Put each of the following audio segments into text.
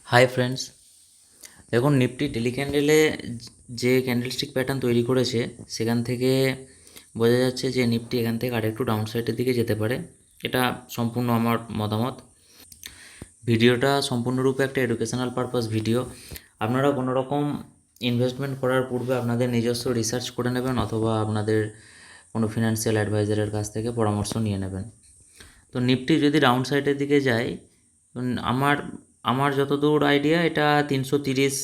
Hi friends, দেখুন Nifty daily ক্যান্ডেলে যে candlestick pattern তৈরি করেছে সেখান থেকে বোঝা যাচ্ছে যে নিফটি এখান থেকে আরেকটু ডাউন সাইডের দিকে যেতে পারে। এটা সম্পূর্ণ আমার মতামত। ভিডিওটা সম্পূর্ণরূপে একটা এডুকেশনাল পারপাস ভিডিও। আপনারা কোনো রকম ইনভেস্টমেন্ট করার পূর্বে আপনাদের নিজস্ব রিসার্চ করে নেবেন অথবা আপনাদের কোনো ফিনান্সিয়াল অ্যাডভাইজারের কাছ থেকে পরামর্শ নিয়ে নেবেন। তো নিফটি যদি ডাউন সাইডের দিকে যায়, আমার আমার যতদূর আইডিয়া এটা 330,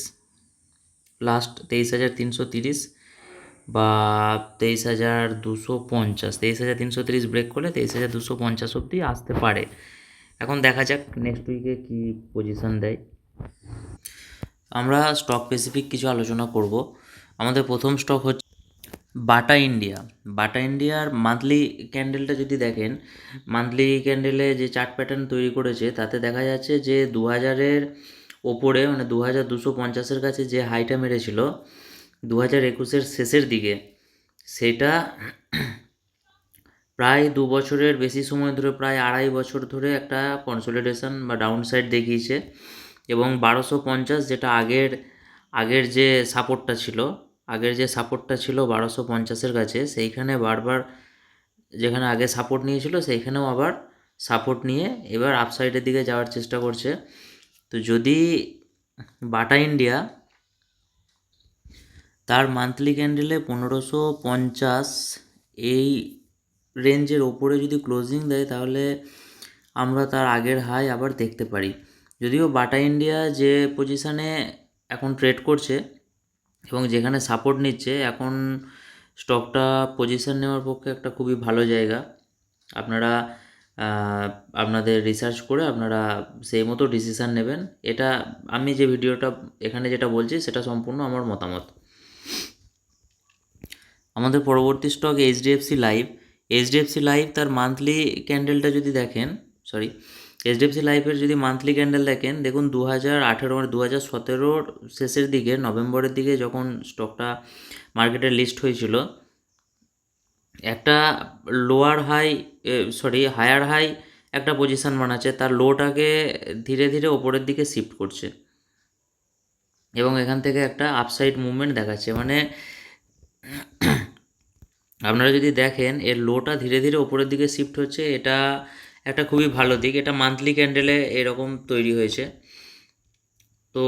লাস্ট 23,330 বা 23,250, 23,330 ব্রেক করলে 23,250 অবধি আসতে পারে। এখন দেখা যাক নেক্সট উইকে কী পজিশন দেয়। আমরা স্টক স্পেসিফিক কিছু আলোচনা করব। আমাদের প্রথম স্টক হচ্ছে বাটা ইন্ডিয়া। বাটা ইন্ডিয়ার মান্থলি ক্যান্ডেলটা যদি দেখেন, মান্থলি ক্যান্ডেলে যে চার্ট প্যাটার্ন তৈরি করেছে তাতে দেখা যাচ্ছে যে 2000-এর ওপরে, মানে 2250-এর কাছে যে হাইটা মেরেছিল 2021-এর শেষের দিকে, সেটা প্রায় 2 বছরের বেশি সময় ধরে, প্রায় 2.5 বছর ধরে একটা কনসলিডেশন বা ডাউন সাইড দেখিয়েছে। এবং 1250, যেটা আগের যে সাপোর্টটা ছিল, 1250-এর কাছে, সেইখানে বারবার, যেখানে আগে সাপোর্ট নিয়েছিল সেইখানেও আবার সাপোর্ট নিয়ে এবার আপসাইডের দিকে যাওয়ার চেষ্টা করছে। তো যদি বাটা ইন্ডিয়া তার মান্থলি ক্যান্ডেলে 1550 এই রেঞ্জের ওপরে যদি ক্লোজিং দেয়, তাহলে আমরা তার আগের হাই আবার দেখতে পারি। যদিও বাটা ইন্ডিয়া যে পজিশানে এখন ট্রেড করছে এবং যেখানে সাপোর্ট নিচ্ছে, এখন স্টকটা পজিশন নেওয়ার পক্ষে একটা খুবই ভালো জায়গা। আপনারা আপনাদের রিসার্চ করে আপনারা সেই মতো ডিসিশান নেবেন। এটা আমি যে ভিডিওটা এখানে যেটা বলছি সেটা সম্পূর্ণ আমার মতামত। আমাদের পরবর্তী stock HDFC live. HDFC live তার মান্থলি ক্যান্ডেলটা যদি দেখেন, এইচডিএফসি লাইফের যদি মান্থলি ক্যান্ডেল দেখেন, দেখুন 2018 মানে 2017-র শেষের দিকে, নভেম্বরের দিকে যখন স্টকটা মার্কেটে লিস্ট হয়েছিল, একটা হায়ার হাই একটা পজিশান বানাচ্ছে, তার লোটাকে ধীরে ধীরে ওপরের দিকে শিফট করছে এবং এখান থেকে একটা আপসাইড মুভমেন্ট দেখাচ্ছে। মানে আপনারা যদি দেখেন এর লোটা ধীরে ধীরে ওপরের দিকে শিফট হচ্ছে, এটা একটা খুবই ভালো দিক। এটা মান্থলি ক্যান্ডেলে এরকম তৈরি হয়েছে। তো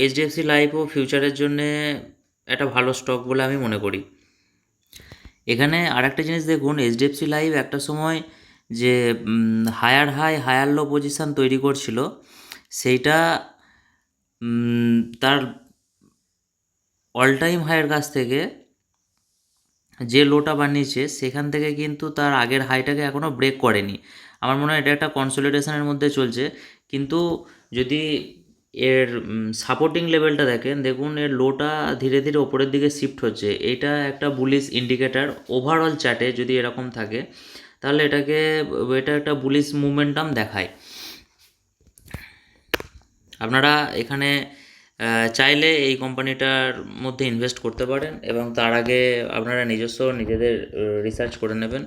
এইচডিএফসি লাইফও ফিউচারের জন্যে একটা ভালো স্টক বলে আমি মনে করি। এখানে আরেকটা জিনিস দেখুন, এইচডিএফসি লাইভ একটা সময় যে higher high higher low position তৈরি করছিল, সেইটা তার অল টাইম হাইয়ের কাছ থেকে যে লোটা বানিয়েছে সেখান থেকে কিন্তু তার আগের হাইটাকে এখনও ব্রেক করেনি। আমার মনে হয় এটা একটা কনসলিডেশনের মধ্যে চলছে। কিন্তু যদি এর সাপোর্টিং লেভেলটা দেখেন, দেখুন এর লোটা ধীরে ধীরে ওপরের দিকে শিফট হচ্ছে। এটা একটা বুলিশ ইন্ডিকেটার। ওভারঅল চার্টে যদি এরকম থাকে তাহলে এটা একটা বুলিশ মুভমেন্টাম দেখায়। আপনারা এখানে চাইলে এই কোম্পানিটার মধ্যে ইনভেস্ট করতে পারেন এবং তার আগে আপনারা নিজেদের রিসার্চ করে নেবেন।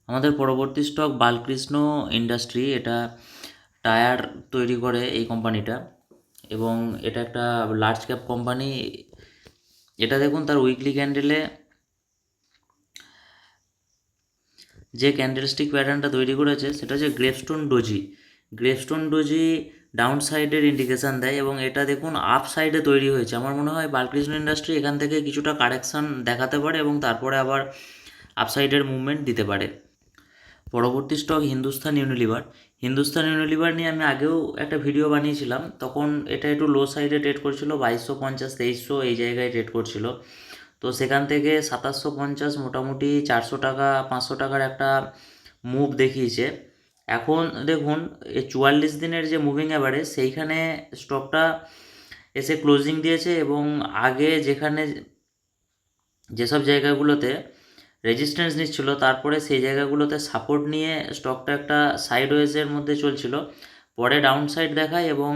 আমাদের পরবর্তী স্টক বালকৃষ্ণ ইন্ডাস্ট্রি। এটা টায়ার তৈরি করে এই কোম্পানিটা এবং এটা একটা লার্জ ক্যাপ কোম্পানি। এটা দেখুন তার উইকলি ক্যান্ডেলে যে ক্যান্ডেলস্টিক প্যাটার্নটা তৈরি করেছে সেটা হচ্ছে গ্রেপস্টোন ডোজি ডাউন সাইডের ইন্ডিকেশান দেয় এবং এটা দেখুন আপ সাইডে তৈরি হয়েছে। আমার মনে হয় বালকৃষ্ণ ইন্ডাস্ট্রি এখান থেকে কিছুটা কারেকশান দেখাতে পারে এবং তারপরে আবার আপ সাইডের মুভমেন্ট দিতে পারে। পরবর্তী স্টক হিন্দুস্তান ইউনিলিভার নিয়ে আমি আগেও একটা ভিডিও বানিয়েছিলাম। তখন এটা একটু লো সাইডে ট্রেড করছিল, 2250 2300 এই জায়গায় ট্রেড করছিল। তো সেখান থেকে 2750, মোটামুটি 400 টাকা 500 টাকার একটা মুভ দেখিয়েছে। এখন দেখুন এই 44 দিনের যে মুভিং অ্যাভারেজ, সেইখানে স্টকটা এসে ক্লোজিং দিয়েছে এবং আগে যেসব জায়গাগুলোতে রেজিস্ট্যান্স নিচ্ছিল, তারপরে সেই জায়গাগুলোতে সাপোর্ট নিয়ে স্টকটা একটা সাইডওয়েজের মধ্যে চলছিল, পরে ডাউন সাইড দেখায় এবং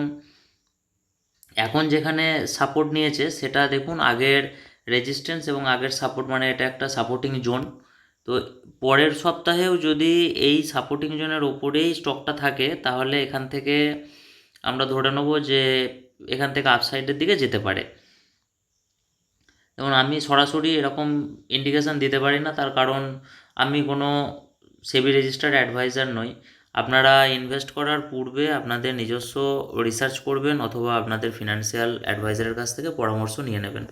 এখন যেখানে সাপোর্ট নিয়েছে সেটা দেখুন আগের রেজিস্ট্যান্স এবং আগের সাপোর্ট, মানে এটা একটা সাপোর্টিং জোন। তো পরের সপ্তাহেও যদি এই সাপোর্টিং জোনের ওপরেই স্টকটা থাকে তাহলে এখান থেকে আমরা ধরে নেব যে এখান থেকে আপসাইডের দিকে যেতে পারে। যেমন আমি সরাসরি এরকম ইন্ডিকেশান দিতে পারি না, তার কারণ আমি কোনো সেবি রেজিস্টার্ড অ্যাডভাইজার নই। আপনারা ইনভেস্ট করার পূর্বে আপনাদের নিজস্ব রিসার্চ করবেন অথবা আপনাদের ফিনান্সিয়াল অ্যাডভাইজারের কাছ থেকে পরামর্শ নিয়ে নেবেন।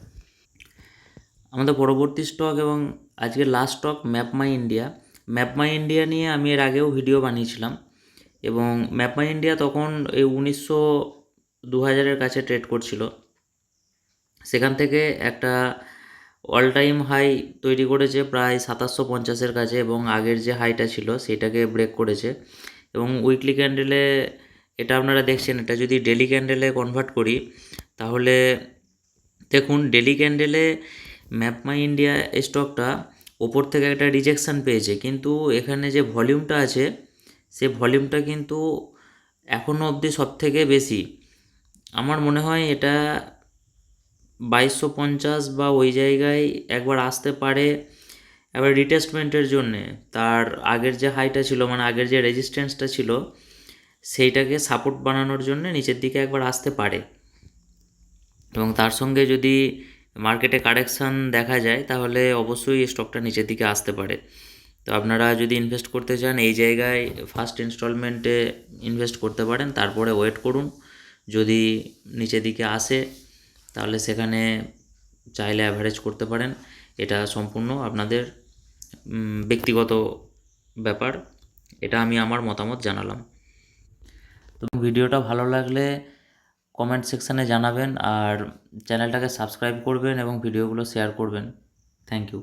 আমাদের পরবর্তী স্টক এবং আজকের last stock map my India. Map my India নিয়ে আমি এর আগেও ভিডিও বানিয়েছিলাম এবং ম্যাপ মাই ইন্ডিয়া তখন এই 1900-2000-এর কাছে ট্রেড করছিল। সেখান থেকে একটা অল টাইম হাই তৈরি করেছে প্রায় 2750-এর কাছে এবং আগের যে হাইটা ছিল সেটাকে ব্রেক করেছে। এবং উইকলি ক্যান্ডেলে এটা আপনারা দেখছেন, এটা যদি ডেলি ক্যান্ডেলে কনভার্ট করি তাহলে দেখুন ডেলি ক্যান্ডেলে ম্যাপ মাই ইন্ডিয়া স্টকটা ওপর থেকে একটা রিজেকশান পেয়েছে, কিন্তু এখানে যে ভলিউমটা আছে সে ভলিউমটা কিন্তু এখনও অবধি সব থেকে বেশি। আমার মনে হয় এটা 2250 বা ওই জায়গায় একবার আসতে পারে এবার রিটেস্টমেন্টের জন্যে। তার আগের যে হাইটা ছিল মানে আগের যে রেজিস্ট্যান্সটা ছিল সেইটাকে সাপোর্ট বানানোর জন্য নিচের দিকে একবার আসতে পারে এবং তার সঙ্গে যদি মার্কেটে কারেকশান দেখা যায় তাহলে অবশ্যই স্টকটা নিচের দিকে আসতে পারে। তো আপনারা যদি ইনভেস্ট করতে চান এই জায়গায় ফার্স্ট ইনস্টলমেন্টে ইনভেস্ট করতে পারেন, তারপরে ওয়েট করুন। যদি নিচের দিকে আসে তাহলে সেখানে চাইলে অ্যাভারেজ করতে পারেন। এটা সম্পূর্ণ আপনাদের ব্যক্তিগত ব্যাপার। এটা আমি আমার মতামত জানালাম। তো ভিডিওটা ভালো লাগলে কমেন্ট সেকশানে জানাবেন আর চ্যানেলটাকে সাবস্ক্রাইব করবেন এবং ভিডিওগুলো শেয়ার করবেন। Thank you.